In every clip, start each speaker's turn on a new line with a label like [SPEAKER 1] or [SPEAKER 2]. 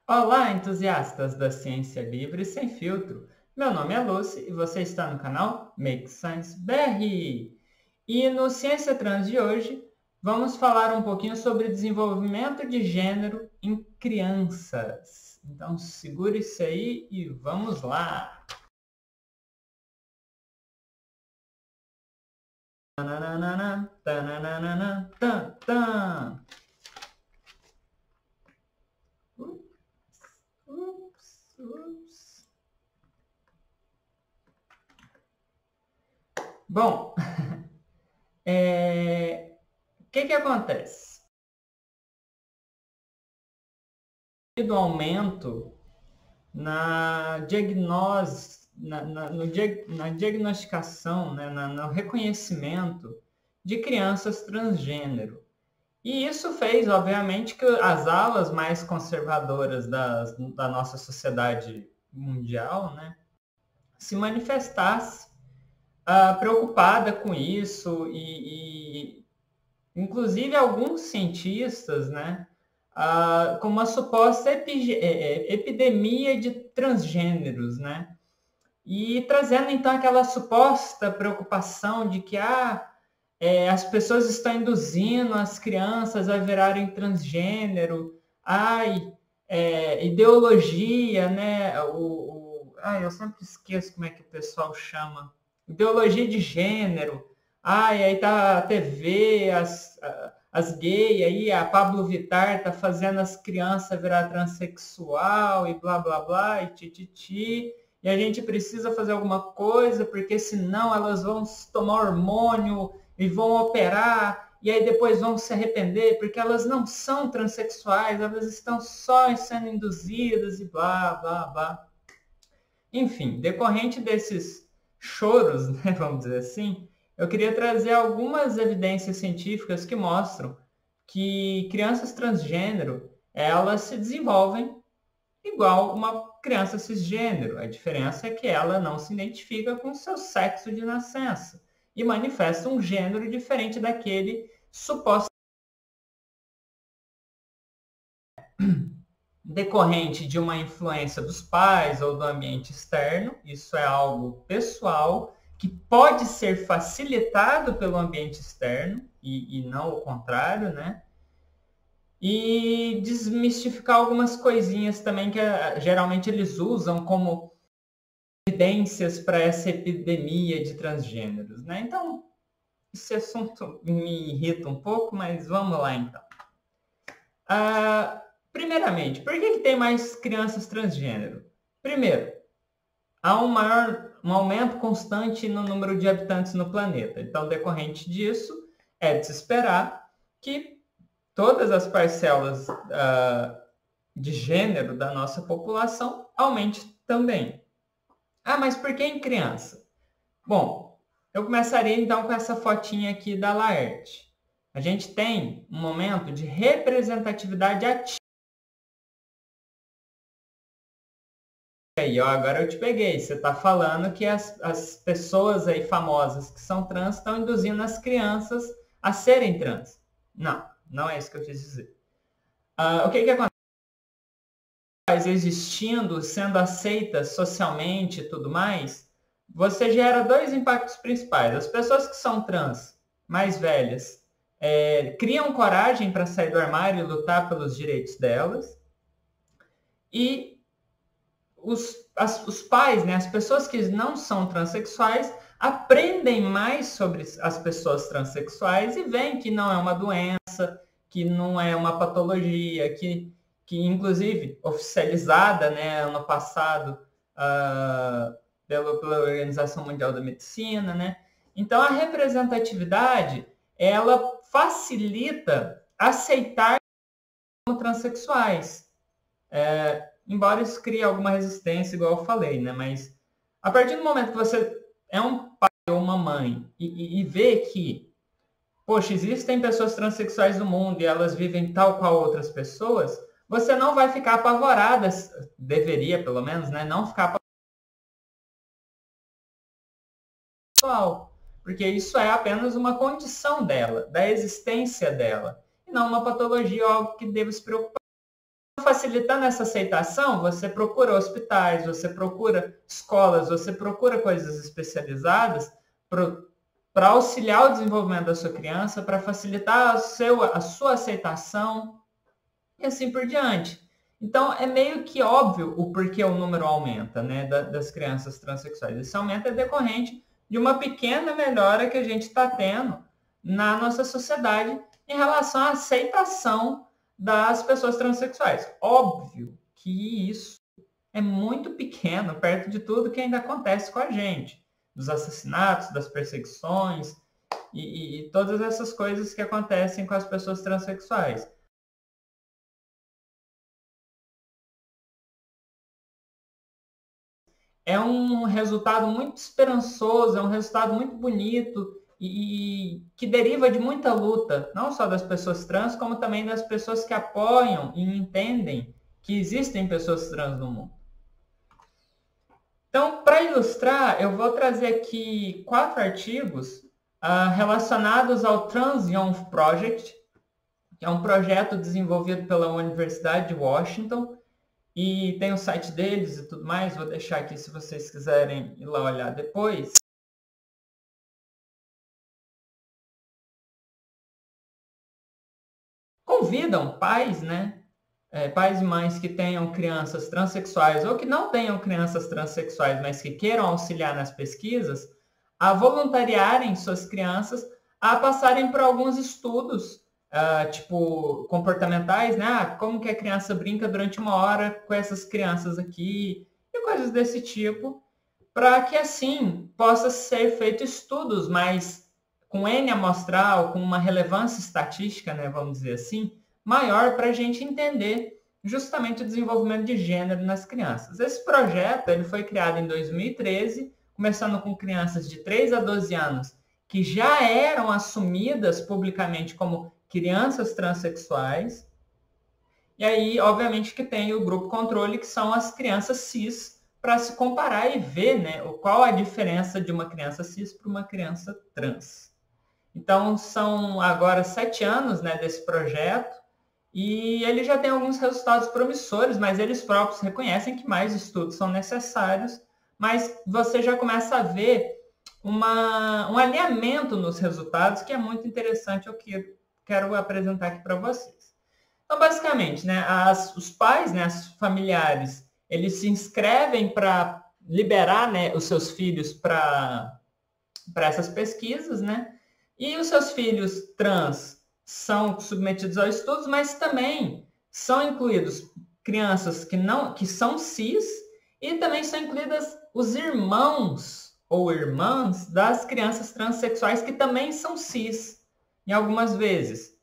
[SPEAKER 1] Olá, entusiastas da ciência livre sem filtro. Meu nome é Lucy e você está no canal Make Science BR. E no Ciência Trans de hoje, vamos falar um pouquinho sobre desenvolvimento de gênero em crianças. Então, segure-se aí e vamos lá. Tananana, tananana, tan, tan. Ups. Bom, o que acontece? Do aumento na diagnose, na diagnosticação, né, no reconhecimento de crianças transgênero. E isso fez, obviamente, que as alas mais conservadoras da nossa sociedade mundial, né, se manifestasse preocupada com isso e inclusive alguns cientistas, né, com uma suposta epidemia de transgêneros, né? E trazendo então aquela suposta preocupação de que as pessoas estão induzindo as crianças a virarem transgênero, ideologia, né? Eu sempre esqueço como é que o pessoal chama. Ideologia de gênero. E aí tá a TV, as gays aí, a Pablo Vittar tá fazendo as crianças virar transexual e blá blá blá e tititi. E a gente precisa fazer alguma coisa, porque senão elas vão tomar hormônio e vão operar, e aí depois vão se arrepender, porque elas não são transexuais, elas estão só sendo induzidas e blá blá blá. Enfim, decorrente desses choros, né, vamos dizer assim, eu queria trazer algumas evidências científicas que mostram que crianças transgênero, elas se desenvolvem igual uma criança cisgênero. A diferença é que ela não se identifica com o seu sexo de nascença e manifesta um gênero diferente daquele suposto decorrente de uma influência dos pais ou do ambiente externo. Isso é algo pessoal que pode ser facilitado pelo ambiente externo e não o contrário, né? E desmistificar algumas coisinhas também que geralmente eles usam como evidências para essa epidemia de transgêneros, né? Então, esse assunto me irrita um pouco, mas vamos lá então. Primeiramente, por que tem mais crianças transgênero? Primeiro, há um aumento constante no número de habitantes no planeta. Então, decorrente disso, é de se esperar que todas as parcelas de gênero da nossa população aumente também. Mas por que em criança? Bom, eu começaria então com essa fotinha aqui da Laerte. A gente tem um momento de representatividade ativa. Aí, ó, agora eu te peguei. Você está falando que as pessoas aí famosas que são trans estão induzindo as crianças a serem trans. Não, não é isso que eu quis dizer. O que acontece? Existindo, sendo aceitas socialmente e tudo mais, você gera dois impactos principais. As pessoas que são trans, mais velhas, criam coragem para sair do armário e lutar pelos direitos delas. E os pais, né, as pessoas que não são transexuais, aprendem mais sobre as pessoas transexuais e veem que não é uma doença, que não é uma patologia, que inclusive oficializada, né, ano passado pela Organização Mundial da Medicina, né? Então a representatividade ela facilita aceitar como transexuais, embora isso crie alguma resistência, igual eu falei, né? Mas a partir do momento que você é um pai ou uma mãe e vê que, poxa, existem pessoas transexuais no mundo e elas vivem tal qual outras pessoas, você não vai ficar apavorada, deveria pelo menos, né? Não ficar apavorada, porque isso é apenas uma condição dela, da existência dela, e não uma patologia ou algo que deva se preocupar. facilitando essa aceitação, você procura hospitais, você procura escolas, você procura coisas especializadas para auxiliar o desenvolvimento da sua criança, para facilitar a sua aceitação e assim por diante. Então, é meio que óbvio o porquê o número aumenta, né, das crianças transexuais. Esse aumento é decorrente de uma pequena melhora que a gente está tendo na nossa sociedade em relação à aceitação das pessoas transexuais. Óbvio que isso é muito pequeno perto de tudo que ainda acontece com a gente, dos assassinatos, das perseguições e todas essas coisas que acontecem com as pessoas transexuais. É um resultado muito esperançoso, é um resultado muito bonito e que deriva de muita luta, não só das pessoas trans, como também das pessoas que apoiam e entendem que existem pessoas trans no mundo. Então, para ilustrar, eu vou trazer aqui 4 artigos relacionados ao Trans Young Project, que é um projeto desenvolvido pela Universidade de Washington, e tem o site deles e tudo mais, vou deixar aqui se vocês quiserem ir lá olhar depois. Convidam pais, né? Pais e mães que tenham crianças transexuais ou que não tenham crianças transexuais, mas que queiram auxiliar nas pesquisas, a voluntariarem suas crianças a passarem por alguns estudos tipo comportamentais, né? Como que a criança brinca durante 1 hora com essas crianças aqui e coisas desse tipo, para que assim possa ser feito estudos mais com N amostral, com uma relevância estatística, né, vamos dizer assim, maior para a gente entender justamente o desenvolvimento de gênero nas crianças. Esse projeto ele foi criado em 2013, começando com crianças de 3 a 12 anos que já eram assumidas publicamente como crianças transexuais. E aí, obviamente, que tem o grupo controle, que são as crianças cis, para se comparar e ver, né, qual a diferença de uma criança cis para uma criança trans. Então, são agora 7 anos, né, desse projeto, e ele já tem alguns resultados promissores, mas eles próprios reconhecem que mais estudos são necessários, mas você já começa a ver um alinhamento nos resultados que é muito interessante, eu quero apresentar aqui para vocês. Então, basicamente, né, os pais, né, os familiares, eles se inscrevem para liberar, né, os seus filhos para essas pesquisas, né? E os seus filhos trans são submetidos aos estudos, mas também são incluídos crianças que são cis e também são incluídas os irmãos ou irmãs das crianças transexuais que também são cis, em algumas vezes.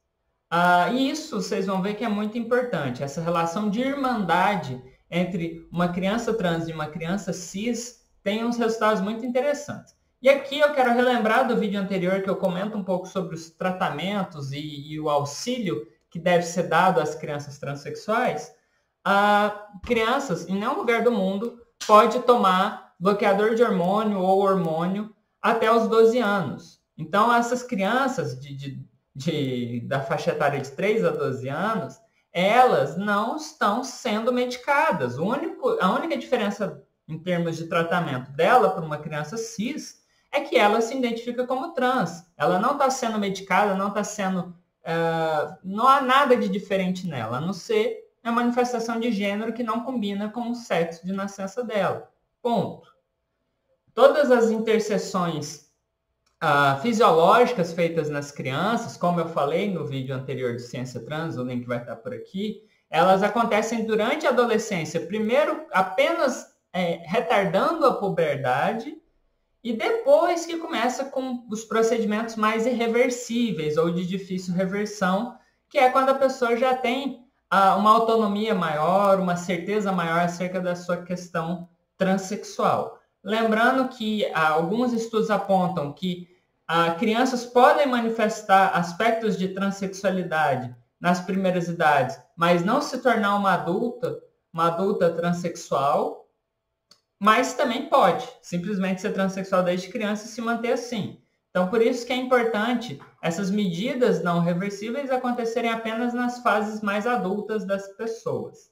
[SPEAKER 1] E isso vocês vão ver que é muito importante, essa relação de irmandade entre uma criança trans e uma criança cis tem uns resultados muito interessantes. E aqui eu quero relembrar do vídeo anterior que eu comento um pouco sobre os tratamentos e o auxílio que deve ser dado às crianças transexuais. Crianças em nenhum lugar do mundo pode tomar bloqueador de hormônio ou hormônio até os 12 anos. Então, essas crianças da faixa etária de 3 a 12 anos, elas não estão sendo medicadas. A única diferença em termos de tratamento dela para uma criança cis é que ela se identifica como trans. Ela não está sendo medicada, não está sendo... não há nada de diferente nela, a não ser a manifestação de gênero que não combina com o sexo de nascença dela. Ponto. Todas as interseções fisiológicas feitas nas crianças, como eu falei no vídeo anterior de Ciência Trans, o link vai estar por aqui, elas acontecem durante a adolescência, primeiro apenas retardando a puberdade, e depois que começa com os procedimentos mais irreversíveis ou de difícil reversão, que é quando a pessoa já tem uma autonomia maior, uma certeza maior acerca da sua questão transexual. Lembrando que alguns estudos apontam que crianças podem manifestar aspectos de transexualidade nas primeiras idades, mas não se tornar uma adulta transexual, mas também pode simplesmente ser transexual desde criança e se manter assim. Então, por isso que é importante essas medidas não reversíveis acontecerem apenas nas fases mais adultas das pessoas.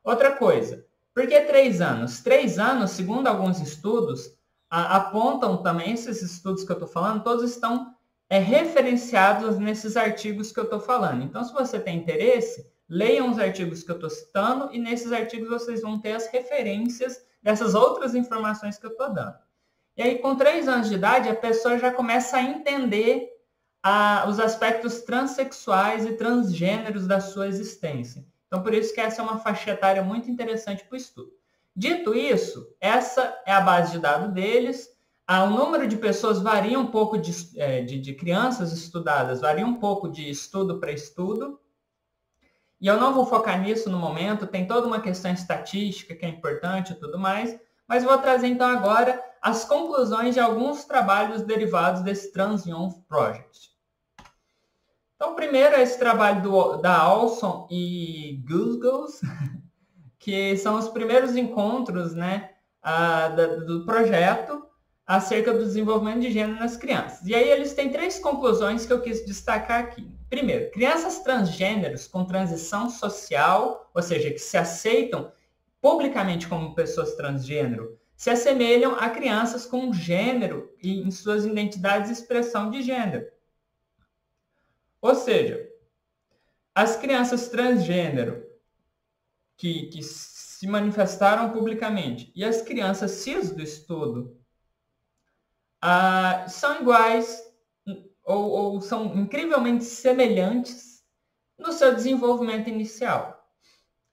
[SPEAKER 1] Outra coisa, por que 3 anos? 3 anos, segundo alguns estudos, apontam também, esses estudos que eu estou falando, todos estão referenciados nesses artigos que eu estou falando. Então, se você tem interesse, leiam os artigos que eu estou citando e nesses artigos vocês vão ter as referências dessas outras informações que eu estou dando. E aí, com 3 anos de idade, a pessoa já começa a entender os aspectos transexuais e transgêneros da sua existência. Então, por isso que essa é uma faixa etária muito interessante para o estudo. Dito isso, essa é a base de dados deles. O número de pessoas varia um pouco, de crianças estudadas, varia um pouco de estudo para estudo. E eu não vou focar nisso no momento, tem toda uma questão estatística que é importante e tudo mais, mas vou trazer então agora as conclusões de alguns trabalhos derivados desse TransYoung Project. Então, primeiro é esse trabalho da Olson e Guzgos, que são os primeiros encontros, né, do projeto acerca do desenvolvimento de gênero nas crianças. E aí eles têm 3 conclusões que eu quis destacar aqui. Primeiro, crianças transgêneros com transição social, ou seja, que se aceitam publicamente como pessoas transgênero, se assemelham a crianças com gênero em suas identidades e expressão de gênero. Ou seja, as crianças transgênero que se manifestaram publicamente e as crianças cis do estudo são iguais ou são incrivelmente semelhantes no seu desenvolvimento inicial.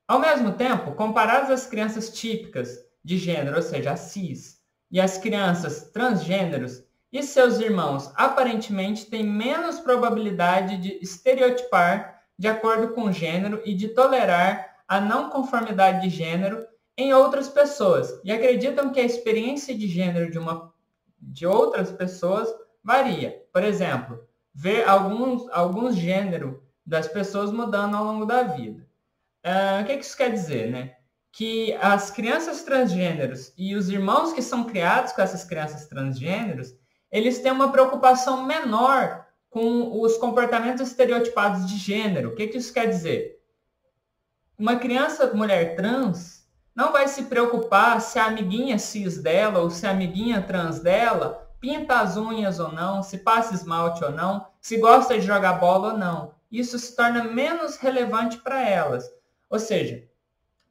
[SPEAKER 1] Ao mesmo tempo, comparadas às crianças típicas de gênero, ou seja, as cis, e as crianças transgêneros e seus irmãos aparentemente têm menos probabilidade de estereotipar de acordo com o gênero e de tolerar a não conformidade de gênero em outras pessoas, e acreditam que a experiência de gênero de outras pessoas varia. Por exemplo, ver alguns gêneros das pessoas mudando ao longo da vida. O que isso quer dizer, né? Que as crianças transgêneros e os irmãos que são criados com essas crianças transgêneros, eles têm uma preocupação menor com os comportamentos estereotipados de gênero. O que isso quer dizer? Uma criança mulher trans não vai se preocupar se a amiguinha cis dela ou se a amiguinha trans dela pinta as unhas ou não, se passa esmalte ou não, se gosta de jogar bola ou não. Isso se torna menos relevante para elas. Ou seja,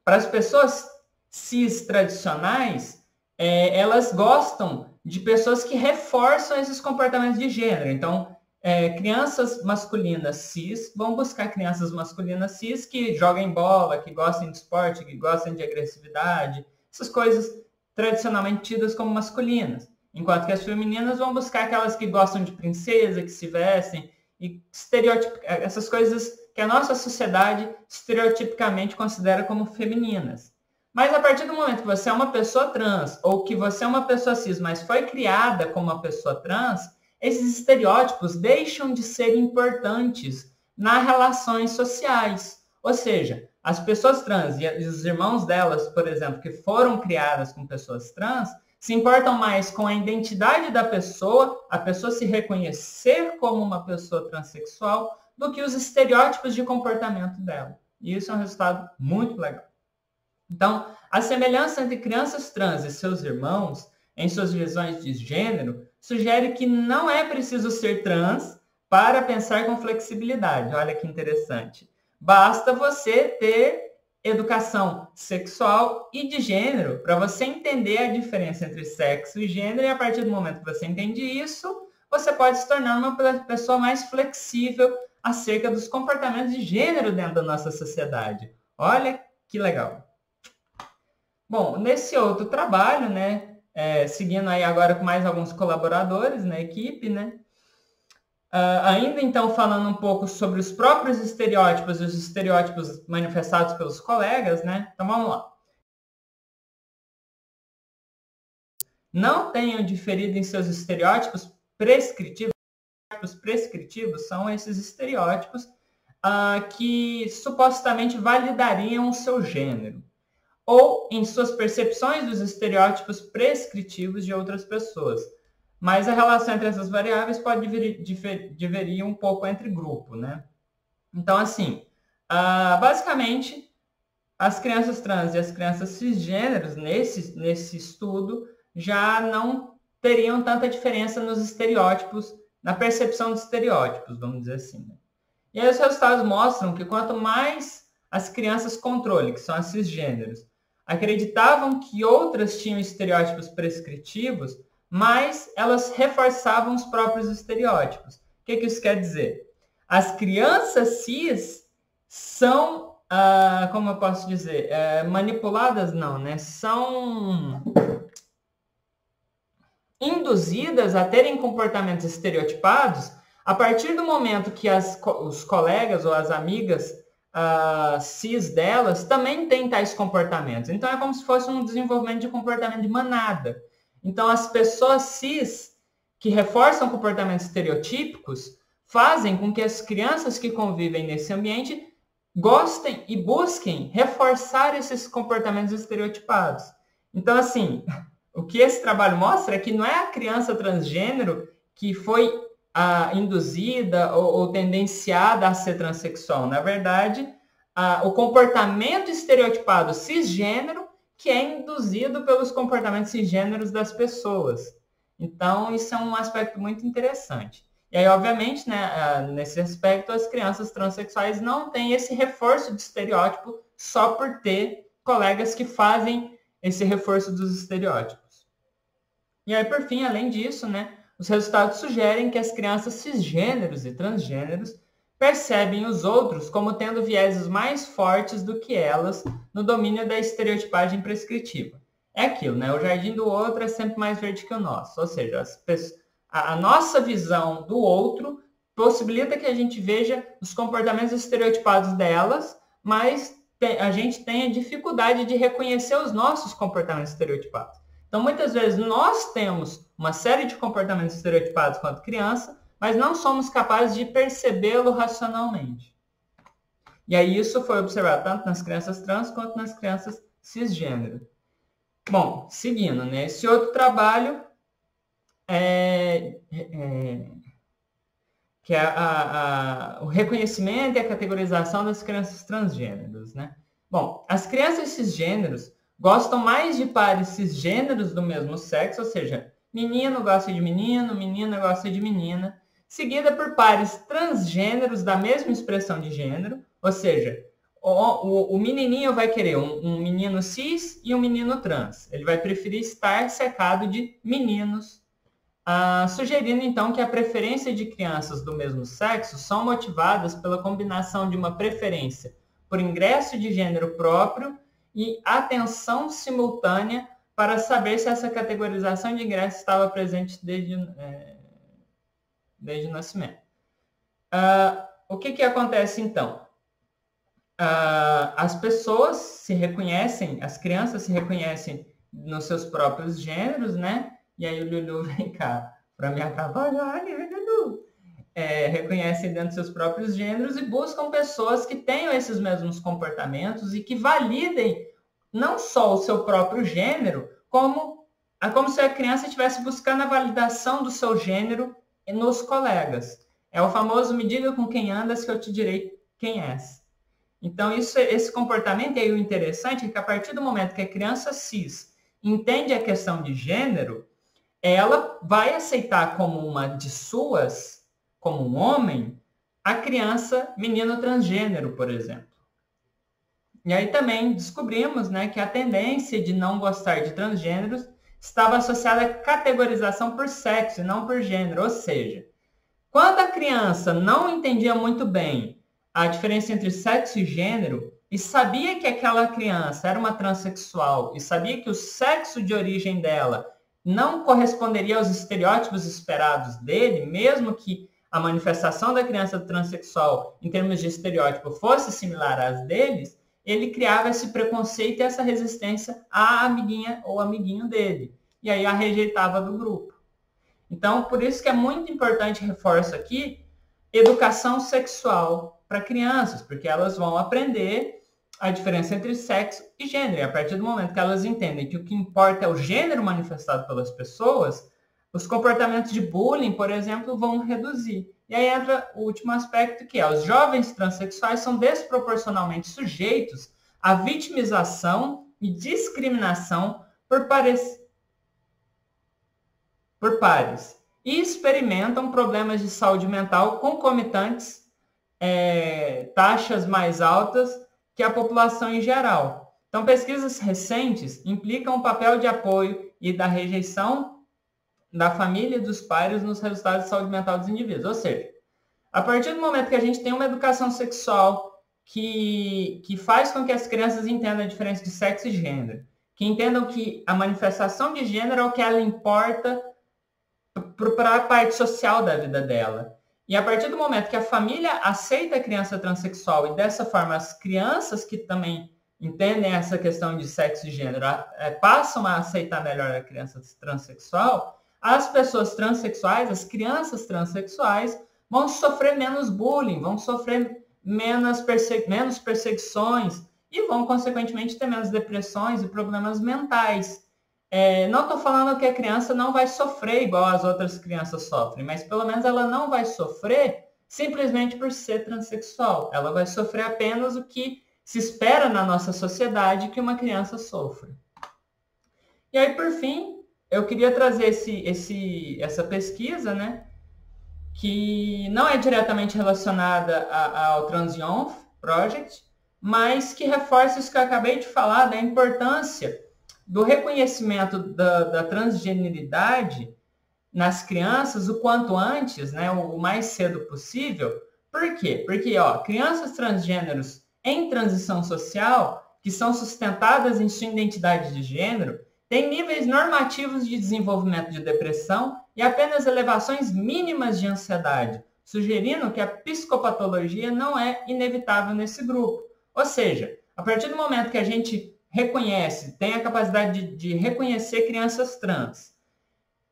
[SPEAKER 1] para as pessoas cis tradicionais, elas gostam de pessoas que reforçam esses comportamentos de gênero. Então, crianças masculinas cis vão buscar crianças masculinas cis que joguem bola, que gostem de esporte, que gostem de agressividade, essas coisas tradicionalmente tidas como masculinas. Enquanto que as femininas vão buscar aquelas que gostam de princesa, que se vestem, e essas coisas que a nossa sociedade estereotipicamente considera como femininas. Mas a partir do momento que você é uma pessoa trans, ou que você é uma pessoa cis, mas foi criada como uma pessoa trans, esses estereótipos deixam de ser importantes nas relações sociais. Ou seja, as pessoas trans e os irmãos delas, por exemplo, que foram criadas com pessoas trans, se importam mais com a identidade da pessoa, a pessoa se reconhecer como uma pessoa transexual, do que os estereótipos de comportamento dela. E isso é um resultado muito legal. Então, a semelhança entre crianças trans e seus irmãos, em suas visões de gênero, sugere que não é preciso ser trans para pensar com flexibilidade. Olha que interessante. Basta você ter educação sexual e de gênero para você entender a diferença entre sexo e gênero, e a partir do momento que você entende isso, você pode se tornar uma pessoa mais flexível acerca dos comportamentos de gênero dentro da nossa sociedade. Olha que legal. Bom, nesse outro trabalho, né, seguindo aí agora com mais alguns colaboradores na equipe, né, ainda então falando um pouco sobre os próprios estereótipos e os estereótipos manifestados pelos colegas, né, então vamos lá. Não tenham diferido em seus estereótipos prescritivos. Os prescritivos são esses estereótipos que supostamente validariam o seu gênero, ou em suas percepções dos estereótipos prescritivos de outras pessoas. mas a relação entre essas variáveis pode diferir um pouco entre grupo, né? Então, assim, basicamente, as crianças trans e as crianças cisgêneros, nesse estudo, já não teriam tanta diferença nos estereótipos, na percepção dos estereótipos, vamos dizer assim, né? E aí os resultados mostram que quanto mais as crianças controle, que são as cisgêneros, acreditavam que outras tinham estereótipos prescritivos, mais elas reforçavam os próprios estereótipos. O que isso quer dizer? As crianças cis são, como eu posso dizer, manipuladas não, né? São induzidas a terem comportamentos estereotipados a partir do momento que os colegas ou as amigas cis delas também têm tais comportamentos. Então, é como se fosse um desenvolvimento de comportamento de manada. Então, as pessoas cis que reforçam comportamentos estereotípicos fazem com que as crianças que convivem nesse ambiente gostem e busquem reforçar esses comportamentos estereotipados. Então, assim, o que esse trabalho mostra é que não é a criança transgênero que foi induzida ou tendenciada a ser transexual. Na verdade, o comportamento estereotipado cisgênero que é induzido pelos comportamentos cisgêneros das pessoas. Então, isso é um aspecto muito interessante. E aí, obviamente, né, nesse aspecto, as crianças transexuais não têm esse reforço de estereótipo só por ter colegas que fazem esse reforço dos estereótipos. E aí, por fim, além disso, né, os resultados sugerem que as crianças cisgêneros e transgêneros percebem os outros como tendo vieses mais fortes do que elas no domínio da estereotipagem prescritiva. É aquilo, né? O jardim do outro é sempre mais verde que o nosso. Ou seja, a nossa visão do outro possibilita que a gente veja os comportamentos estereotipados delas, mas a gente tem a dificuldade de reconhecer os nossos comportamentos estereotipados. Então, muitas vezes, nós temos uma série de comportamentos estereotipados quando criança, mas não somos capazes de percebê-lo racionalmente. E aí isso foi observado tanto nas crianças trans quanto nas crianças cisgênero. Bom, seguindo, né? Esse outro trabalho que é o reconhecimento e a categorização das crianças transgêneros, né? Bom, as crianças cisgêneros gostam mais de pares cisgêneros do mesmo sexo, ou seja, menino gosta de menino, menina gosta de menina, seguida por pares transgêneros da mesma expressão de gênero, ou seja, o menininho vai querer um menino cis e um menino trans. Ele vai preferir estar cercado de meninos, sugerindo então que a preferência de crianças do mesmo sexo são motivadas pela combinação de uma preferência por ingresso de gênero próprio e atenção simultânea para saber se essa categorização de ingresso estava presente desde o nascimento. O que acontece então? As pessoas se reconhecem, as crianças se reconhecem nos seus próprios gêneros, né? E aí o Lulu vem cá para me atrapalhar, né, Lulu? Reconhecem dentro dos seus próprios gêneros e buscam pessoas que tenham esses mesmos comportamentos e que validem não só o seu próprio gênero, como se a criança estivesse buscando a validação do seu gênero nos colegas. É o famoso me diga com quem andas que eu te direi quem és. Então, esse comportamento, e aí o interessante é que a partir do momento que a criança cis entende a questão de gênero, ela vai aceitar como uma de suas, como um homem, a criança menino transgênero, por exemplo. E aí também descobrimos, né, que a tendência de não gostar de transgêneros estava associada à categorização por sexo e não por gênero. Ou seja, quando a criança não entendia muito bem a diferença entre sexo e gênero e sabia que aquela criança era uma transexual e sabia que o sexo de origem dela não corresponderia aos estereótipos esperados dele, mesmo que a manifestação da criança transexual em termos de estereótipo fosse similar às deles, ele criava esse preconceito e essa resistência à amiguinha ou amiguinho dele. E aí a rejeitava do grupo. Então, por isso que é muito importante, reforço aqui, educação sexual para crianças, porque elas vão aprender a diferença entre sexo e gênero. E a partir do momento que elas entendem que o que importa é o gênero manifestado pelas pessoas, Os comportamentos de bullying, por exemplo, vão reduzir. E aí entra o último aspecto, que é os jovens transexuais são desproporcionalmente sujeitos à vitimização e discriminação por pares e experimentam problemas de saúde mental concomitantes, taxas mais altas que a população em geral. Então, pesquisas recentes implicam o papel de apoio e da rejeição da família e dos pais nos resultados de saúde mental dos indivíduos. Ou seja, a partir do momento que a gente tem uma educação sexual que faz com que as crianças entendam a diferença de sexo e gênero, que entendam que a manifestação de gênero é o que ela importa para a parte social da vida dela. E a partir do momento que a família aceita a criança transexual e dessa forma as crianças que também entendem essa questão de sexo e gênero passam a aceitar melhor a criança transexual, as pessoas transexuais, as crianças transexuais, vão sofrer menos bullying, vão sofrer menos perseguições e vão, consequentemente, ter menos depressões e problemas mentais. Não estou falando que a criança não vai sofrer igual as outras crianças sofrem, mas pelo menos ela não vai sofrer simplesmente por ser transexual. Ela vai sofrer apenas o que se espera na nossa sociedade que uma criança sofra. E aí, por fim, eu queria trazer essa pesquisa, né, que não é diretamente relacionada ao TransYonf Project, mas que reforça isso que eu acabei de falar, da importância do reconhecimento da transgeneridade nas crianças o quanto antes, né, o mais cedo possível. Por quê? Porque crianças transgêneros em transição social, que são sustentadas em sua identidade de gênero, têm níveis normativos de desenvolvimento de depressão e apenas elevações mínimas de ansiedade, sugerindo que a psicopatologia não é inevitável nesse grupo. Ou seja, a partir do momento que a gente reconhece, tem a capacidade de reconhecer crianças trans,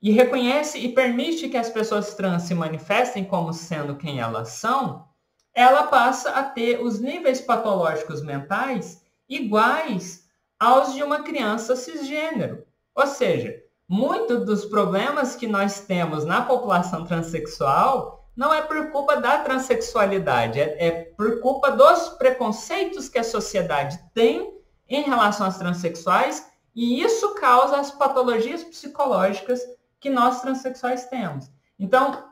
[SPEAKER 1] e reconhece e permite que as pessoas trans se manifestem como sendo quem elas são, ela passa a ter os níveis patológicos mentais iguais aos de uma criança cisgênero. Ou seja, muitos dos problemas que nós temos na população transexual não é por culpa da transexualidade, é por culpa dos preconceitos que a sociedade tem em relação às transexuais, e isso causa as patologias psicológicas que nós transexuais temos. Então,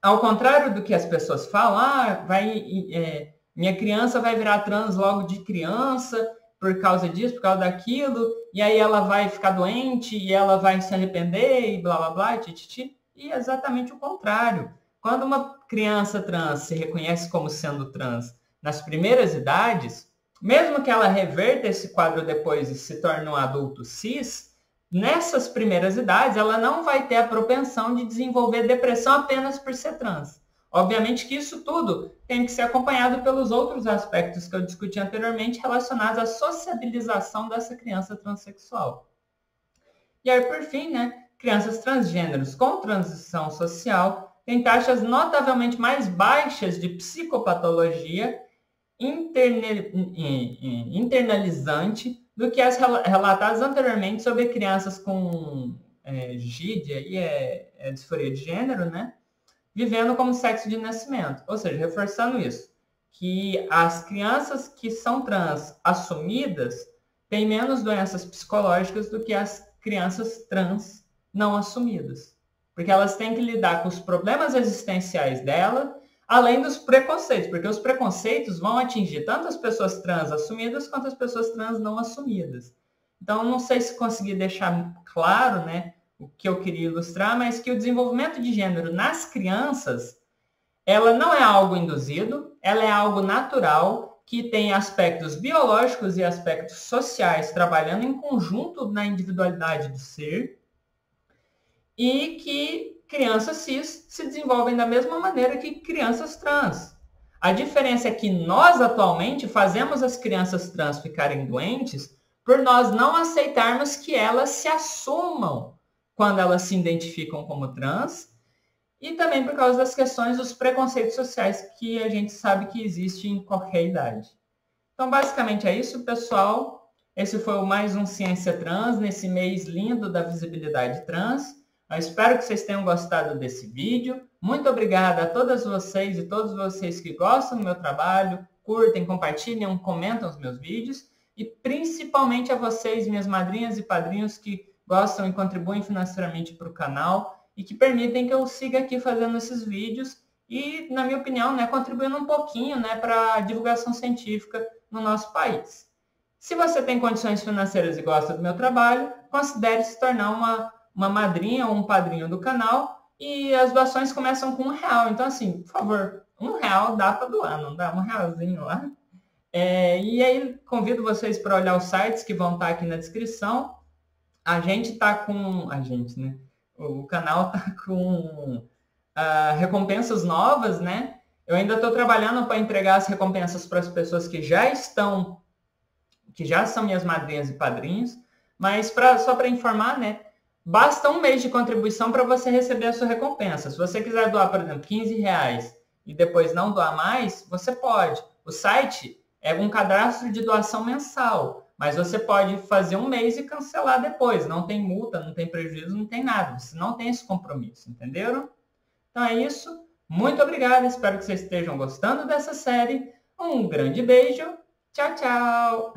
[SPEAKER 1] ao contrário do que as pessoas falam, minha criança vai virar trans logo de criança, por causa disso, por causa daquilo, e aí ela vai ficar doente, e ela vai se arrepender, e blá, blá, blá, e é exatamente o contrário. Quando uma criança trans se reconhece como sendo trans nas primeiras idades, mesmo que ela reverta esse quadro depois e se torne um adulto cis, nessas primeiras idades ela não vai ter a propensão de desenvolver depressão apenas por ser trans. Obviamente que isso tudo tem que ser acompanhado pelos outros aspectos que eu discuti anteriormente relacionados à sociabilização dessa criança transexual. E aí, por fim, crianças transgêneros com transição social têm taxas notavelmente mais baixas de psicopatologia internalizante do que as relatadas anteriormente sobre crianças com GID, disforia de gênero, vivendo como sexo de nascimento. Ou seja, reforçando isso, que as crianças que são trans assumidas têm menos doenças psicológicas do que as crianças trans não assumidas. Porque elas têm que lidar com os problemas existenciais dela, além dos preconceitos, porque os preconceitos vão atingir tanto as pessoas trans assumidas quanto as pessoas trans não assumidas. Então, não sei se consegui deixar claro, o que eu queria ilustrar, mas que o desenvolvimento de gênero nas crianças, ela não é algo induzido, ela é algo natural, que tem aspectos biológicos e aspectos sociais trabalhando em conjunto na individualidade do ser, e que crianças cis se desenvolvem da mesma maneira que crianças trans. A diferença é que nós, atualmente, fazemos as crianças trans ficarem doentes por nós não aceitarmos que elas se assumam quando elas se identificam como trans, e também por causa das questões dos preconceitos sociais que a gente sabe que existe em qualquer idade. Então, basicamente é isso, pessoal. Esse foi mais um Ciência Trans, nesse mês lindo da visibilidade trans. Eu espero que vocês tenham gostado desse vídeo. Muito obrigado a todas vocês e todos vocês que gostam do meu trabalho, curtem, compartilham, comentam os meus vídeos. E principalmente a vocês, minhas madrinhas e padrinhos, que gostam e contribuem financeiramente para o canal e que permitem que eu siga aqui fazendo esses vídeos e, na minha opinião, contribuindo um pouquinho para a divulgação científica no nosso país. Se você tem condições financeiras e gosta do meu trabalho, considere se tornar uma madrinha ou um padrinho do canal, e as doações começam com R$1. Então, assim, por favor, R$1 dá para doar, não dá? R$1 lá. E aí, convido vocês para olhar os sites que vão estar aqui na descrição. A gente está com... A gente, né? O canal está com recompensas novas, né? Eu ainda estou trabalhando para entregar as recompensas para as pessoas que já são minhas madrinhas e padrinhos, mas só para informar, né? Basta um mês de contribuição para você receber a sua recompensa. Se você quiser doar, por exemplo, R$15 e depois não doar mais, você pode. O site é um cadastro de doação mensal, mas você pode fazer um mês e cancelar depois. Não tem multa, não tem prejuízo, não tem nada. Você não tem esse compromisso, entenderam? Então é isso. Muito obrigado. Espero que vocês estejam gostando dessa série. Um grande beijo. Tchau, tchau.